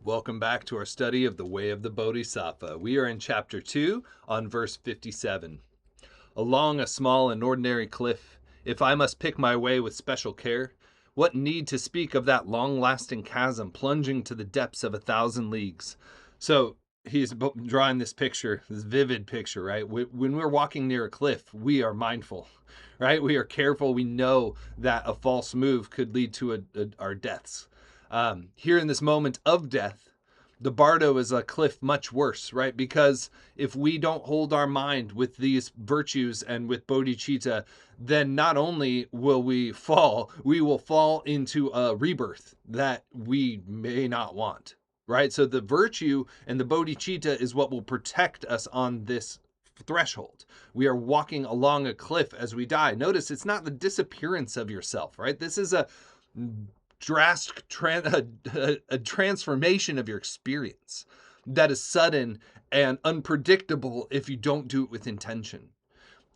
Welcome back to our study of the Way of the Bodhisattva. We are in chapter 2 on verse 57. Along a small and ordinary cliff, if I must pick my way with special care, what need to speak of that long-lasting chasm plunging to the depths of 1,000 leagues? So he's drawing this picture, this vivid picture, right? When we're walking near a cliff, we are mindful, right? We are careful. We know that a false move could lead to our deaths. Here in this moment of death, the bardo is a cliff much worse, right? Because if we don't hold our mind with these virtues and with bodhicitta, then not only will we will fall into a rebirth that we may not want, right? So the virtue and the bodhicitta is what will protect us on this threshold. We are walking along a cliff as we die. Notice it's not the disappearance of yourself, right? This is a drastic transformation of your experience that is sudden and unpredictable if you don't do it with intention.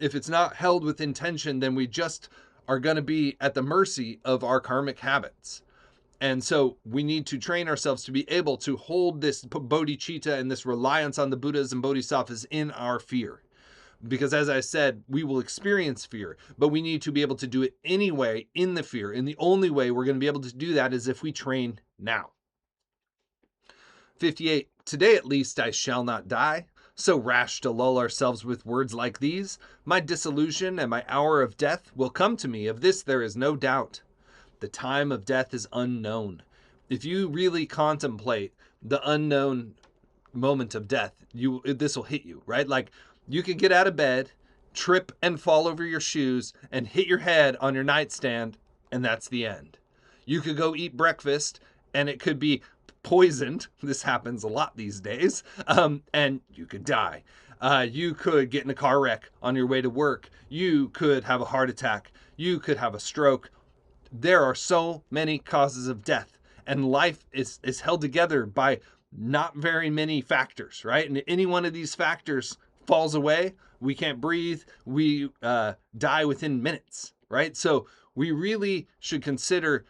If it's not held with intention, then we just are going to be at the mercy of our karmic habits. And so we need to train ourselves to be able to hold this bodhicitta and this reliance on the Buddhas and Bodhisattvas in our fear. Because as I said, we will experience fear, but we need to be able to do it anyway in the fear. And the only way we're going to be able to do that is if we train now. 58. Today at least I shall not die. So rash to lull ourselves with words like these. My dissolution and my hour of death will come to me. Of this there is no doubt. The time of death is unknown. If you really contemplate the unknown moment of death, this will hit you, right? Like, you could get out of bed, trip and fall over your shoes, and hit your head on your nightstand, and that's the end. You could go eat breakfast, and it could be poisoned. This happens a lot these days, and you could die. You could get in a car wreck on your way to work. You could have a heart attack. You could have a stroke. There are so many causes of death, and life is held together by not very many factors, right? And any one of these factors falls away, we can't breathe, we die within minutes, right? So we really should consider,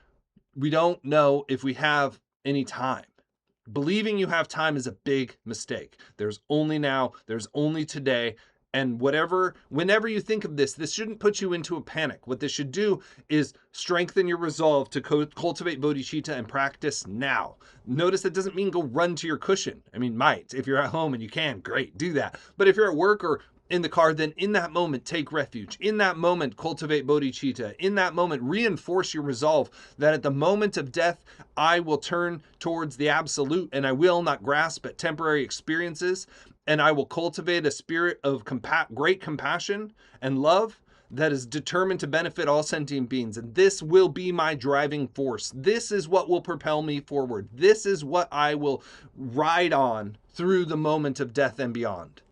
we don't know if we have any time. Believing you have time is a big mistake. There's only now, there's only today, and whenever you think of this shouldn't put you into a panic. What this should do is strengthen your resolve to cultivate bodhicitta and practice now. Notice that doesn't mean go run to your cushion. I mean, might. If you're at home and you can, great, do that. But if you're at work or in the car, then in that moment, take refuge. In that moment, cultivate bodhicitta. In that moment, reinforce your resolve that at the moment of death, I will turn towards the absolute and I will not grasp at temporary experiences. And I will cultivate a spirit of great compassion and love that is determined to benefit all sentient beings. And this will be my driving force. This is what will propel me forward. This is what I will ride on through the moment of death and beyond.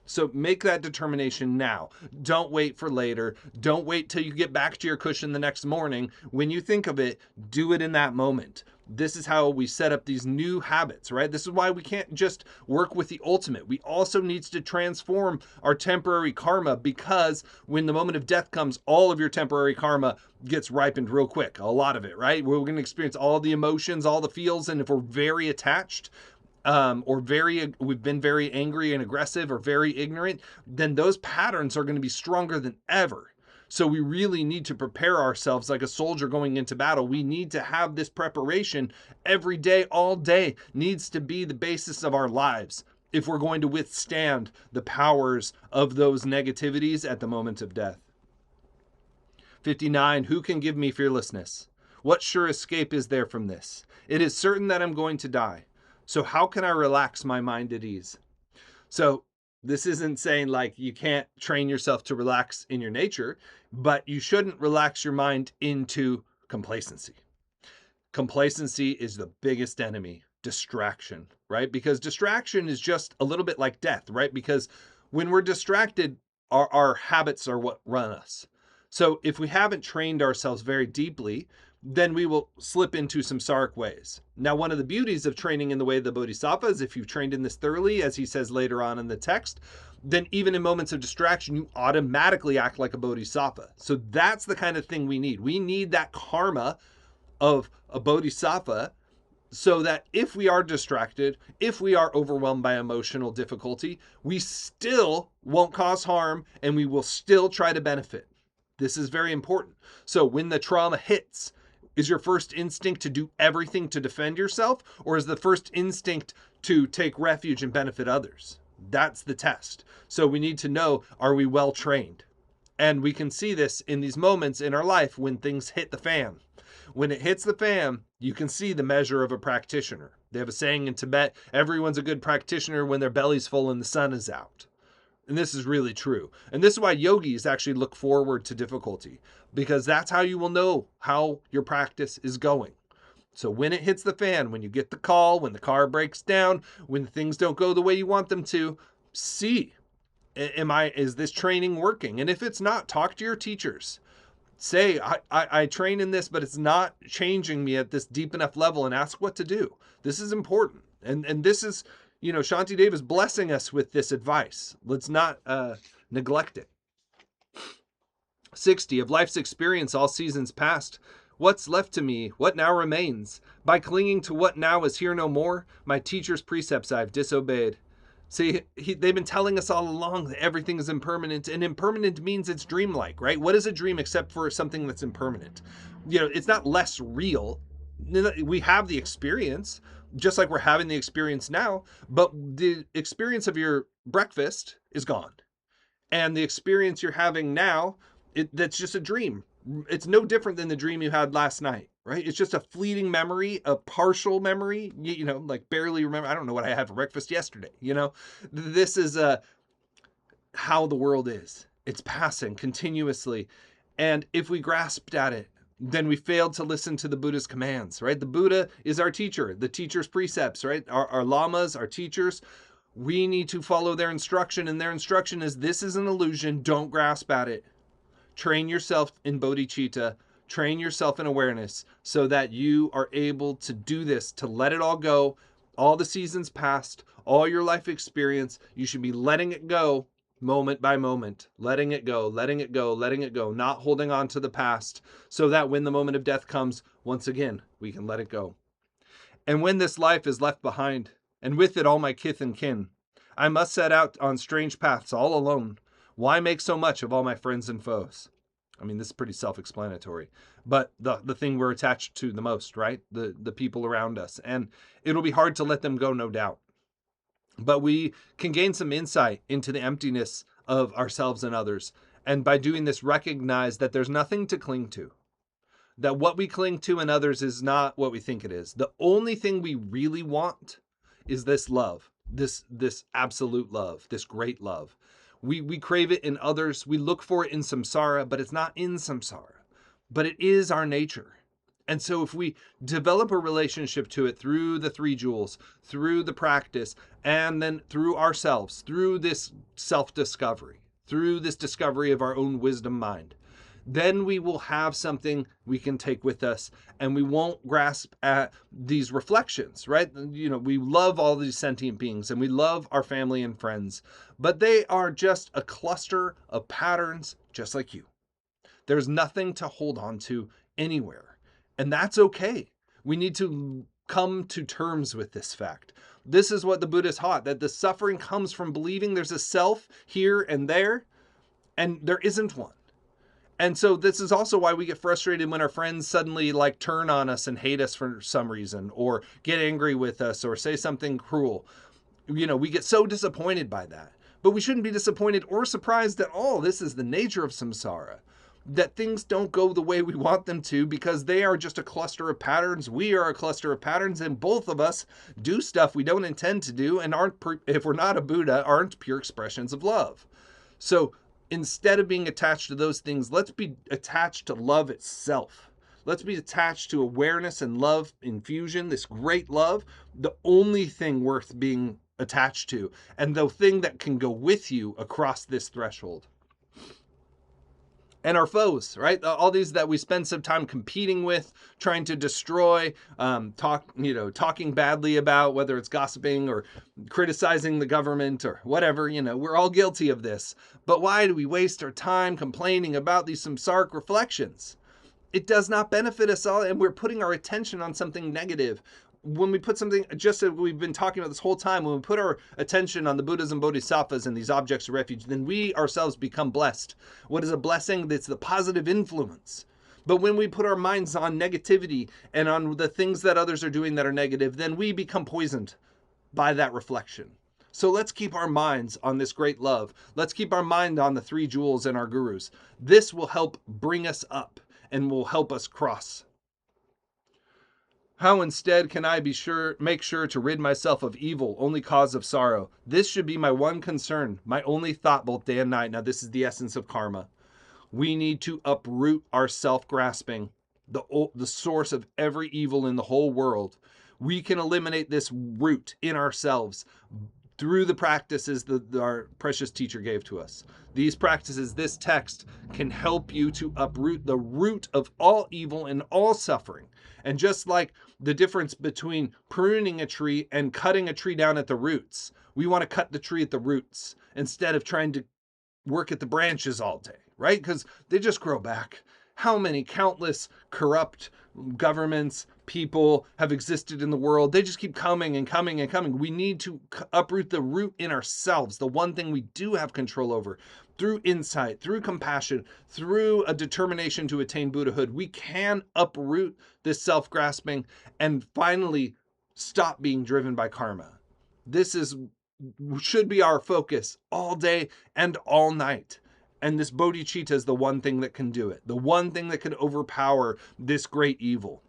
So make that determination now. Don't wait for later. Don't wait till you get back to your cushion the next morning. When you think of it, do it in that moment. This is how we set up these new habits, right? This is why we can't just work with the ultimate. We also need to transform our temporary karma, because when the moment of death comes, all of your temporary karma gets ripened real quick. A lot of it, right? We're going to experience all the emotions, all the feels, and if we're very attached, we've been very angry and aggressive or very ignorant, then those patterns are going to be stronger than ever. So we really need to prepare ourselves like a soldier going into battle. We need to have this preparation every day, all day, needs to be the basis of our lives if we're going to withstand the powers of those negativities at the moment of death. 59. Who can give me fearlessness? What sure escape is there from this? It is certain that I'm going to die. So how can I relax my mind at ease? So this isn't saying like you can't train yourself to relax in your nature, but you shouldn't relax your mind into complacency. Complacency is the biggest enemy. Distraction, right? Because distraction is just a little bit like death, right? Because when we're distracted, our habits are what run us. So if we haven't trained ourselves very deeply, then we will slip into some sark ways. Now, one of the beauties of training in the way of the Bodhisattva is if you've trained in this thoroughly, as he says later on in the text, then even in moments of distraction, you automatically act like a Bodhisattva. So that's the kind of thing we need. We need that karma of a Bodhisattva so that if we are distracted, if we are overwhelmed by emotional difficulty, we still won't cause harm and we will still try to benefit. This is very important. So when the trauma hits, is your first instinct to do everything to defend yourself, or is the first instinct to take refuge and benefit others? That's the test. So we need to know, are we well trained? And we can see this in these moments in our life when things hit the fan. When it hits the fan, you can see the measure of a practitioner. They have a saying in Tibet, everyone's a good practitioner when their belly's full and the sun is out. And this is really true. And this is why yogis actually look forward to difficulty, because that's how you will know how your practice is going. So when it hits the fan, when you get the call, when the car breaks down, when things don't go the way you want them to, see, is this training working? And if it's not, talk to your teachers. Say, I train in this, but it's not changing me at this deep enough level, and ask what to do. This is important. And this is, Shantideva is blessing us with this advice. Let's not neglect it. 60, of life's experience, all seasons past, what's left to me, what now remains? By clinging to what now is here no more, my teacher's precepts I've disobeyed. See, they've been telling us all along that everything is impermanent, and impermanent means it's dreamlike, right? What is a dream except for something that's impermanent? It's not less real. We have the experience, just like we're having the experience now, but the experience of your breakfast is gone. And the experience you're having now, that's just a dream. It's no different than the dream you had last night, right? It's just a fleeting memory, a partial memory, like barely remember. I don't know what I had for breakfast yesterday. This is how the world is. It's passing continuously. And if we grasped at it, then we failed to listen to the Buddha's commands, right? The Buddha is our teacher, the teacher's precepts, right? Our lamas, our teachers. We need to follow their instruction, and their instruction is, this is an illusion. Don't grasp at it. Train yourself in bodhicitta, train yourself in awareness so that you are able to do this, to let it all go, all the seasons past, all your life experience. You should be letting it go moment by moment, letting it go, letting it go, letting it go, not holding on to the past, so that when the moment of death comes, once again, we can let it go. And when this life is left behind, and with it all my kith and kin, I must set out on strange paths all alone. Why make so much of all my friends and foes? I mean, this is pretty self-explanatory, but the thing we're attached to the most, right? The people around us. And it'll be hard to let them go, no doubt. But we can gain some insight into the emptiness of ourselves and others. And by doing this, recognize that there's nothing to cling to. That what we cling to in others is not what we think it is. The only thing we really want is this love, this absolute love, this great love. We crave it in others. We look for it in samsara, but it's not in samsara. But it is our nature. And so if we develop a relationship to it through the 3 jewels, through the practice, and then through ourselves, through this self-discovery, through this discovery of our own wisdom mind, then we will have something we can take with us, and we won't grasp at these reflections, right? We love all these sentient beings, and we love our family and friends, but they are just a cluster of patterns just like you. There's nothing to hold on to anywhere, and that's okay. We need to come to terms with this fact. This is what the Buddha taught, that the suffering comes from believing there's a self here and there, and there isn't one. And so this is also why we get frustrated when our friends suddenly turn on us and hate us for some reason, or get angry with us, or say something cruel. We get so disappointed by that. But we shouldn't be disappointed or surprised at all. This is the nature of samsara, that things don't go the way we want them to, because they are just a cluster of patterns. We are a cluster of patterns, and both of us do stuff we don't intend to do, and if we're not a Buddha, aren't pure expressions of love. So instead of being attached to those things, let's be attached to love itself. Let's be attached to awareness and love infusion, this great love, the only thing worth being attached to, and the thing that can go with you across this threshold. And our foes, right? All these that we spend some time competing with, trying to destroy, talking badly about, whether it's gossiping or criticizing the government or whatever, we're all guilty of this. But why do we waste our time complaining about these samsaric reflections? It does not benefit us all, and we're putting our attention on something negative. when we put something, just as we've been talking about this whole time, when we put our attention on the Buddhas and Bodhisattvas and these objects of refuge, then we ourselves become blessed. What is a blessing? That's the positive influence. But when we put our minds on negativity and on the things that others are doing that are negative, then we become poisoned by that reflection. So let's keep our minds on this great love. Let's keep our mind on the three jewels and our gurus. This will help bring us up and will help us cross. How instead can I make sure to rid myself of evil, only cause of sorrow? This should be my one concern, my only thought both day and night. Now this is the essence of karma. We need to uproot our self-grasping, the source of every evil in the whole world. We can eliminate this root in ourselves through the practices that our precious teacher gave to us. These practices, this text, can help you to uproot the root of all evil and all suffering. And just like the difference between pruning a tree and cutting a tree down at the roots, we want to cut the tree at the roots instead of trying to work at the branches all day, right? Because they just grow back. How many countless corrupt governments, people have existed in the world? They just keep coming and coming and coming. We need to uproot the root in ourselves, the one thing we do have control over. Through insight, through compassion, through a determination to attain Buddhahood, we can uproot this self-grasping and finally stop being driven by karma. This should be our focus all day and all night. And this bodhicitta is the one thing that can do it, the one thing that can overpower this great evil.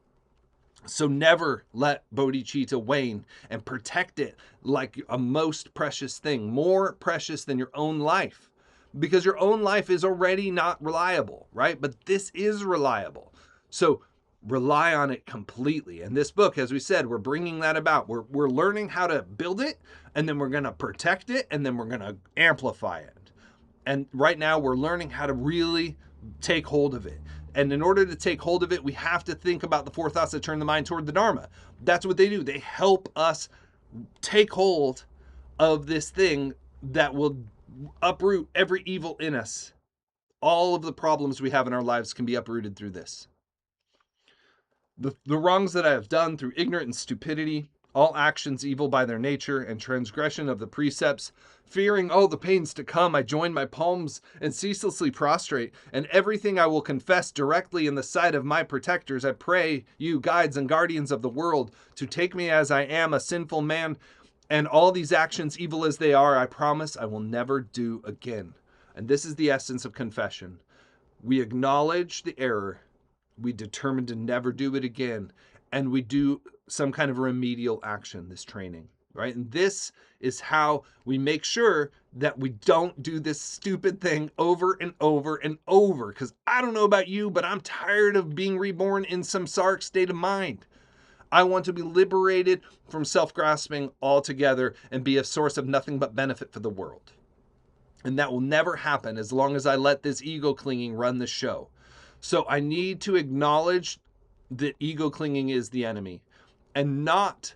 So never let bodhicitta wane, and protect it like a most precious thing, more precious than your own life. Because your own life is already not reliable, right? But this is reliable. So rely on it completely. And this book, as we said, we're bringing that about. We're learning how to build it, and then we're going to protect it, and then we're going to amplify it. And right now we're learning how to really take hold of it. And in order to take hold of it, we have to think about the four thoughts that turn the mind toward the Dharma. That's what they do. They help us take hold of this thing that will uproot every evil in us. All of the problems we have in our lives can be uprooted through this. The wrongs that I have done through ignorance and stupidity, all actions evil by their nature, and transgression of the precepts, fearing all the pains to come, I join my palms and ceaselessly prostrate, and everything I will confess directly in the sight of my protectors. I pray you, guides and guardians of the world, to take me as I am, a sinful man, and all these actions, evil as they are, I promise I will never do again. And this is the essence of confession. We acknowledge the error, we determine to never do it again, and we do some kind of remedial action, this training, right? And this is how we make sure that we don't do this stupid thing over and over and over. Because I don't know about you, but I'm tired of being reborn in samsaric state of mind. I want to be liberated from self-grasping altogether and be a source of nothing but benefit for the world. And that will never happen as long as I let this ego clinging run the show. So I need to acknowledge that ego clinging is the enemy and not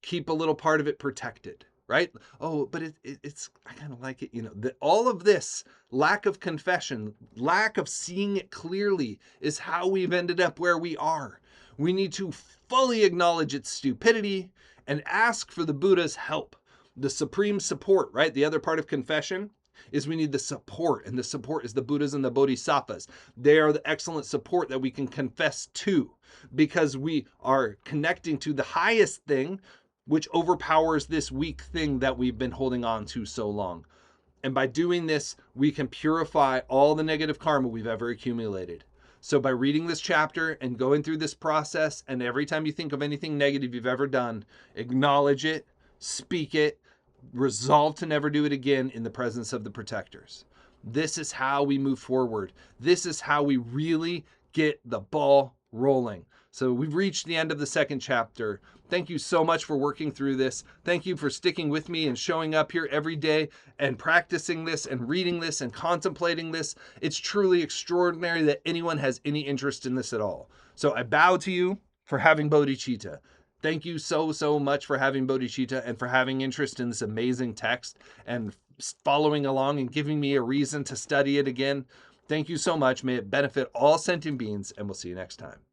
keep a little part of it protected, right? Oh, but it's I kind of like it, all of this lack of confession, lack of seeing it clearly is how we've ended up where we are. We need to fully acknowledge its stupidity and ask for the Buddha's help, the supreme support, right? The other part of confession is we need the support, and the support is the Buddhas and the Bodhisattvas. They are the excellent support that we can confess to, because we are connecting to the highest thing, which overpowers this weak thing that we've been holding on to so long. And by doing this, we can purify all the negative karma we've ever accumulated. So by reading this chapter and going through this process, and every time you think of anything negative you've ever done, acknowledge it, speak it, resolve to never do it again in the presence of the protectors. This is how we move forward. This is how we really get the ball rolling. So we've reached the end of the second chapter. Thank you so much for working through this. Thank you for sticking with me and showing up here every day and practicing this and reading this and contemplating this. It's truly extraordinary that anyone has any interest in this at all. So I bow to you for having bodhicitta. Thank you so, so much for having bodhicitta and for having interest in this amazing text and following along and giving me a reason to study it again. Thank you so much. May it benefit all sentient beings, and we'll see you next time.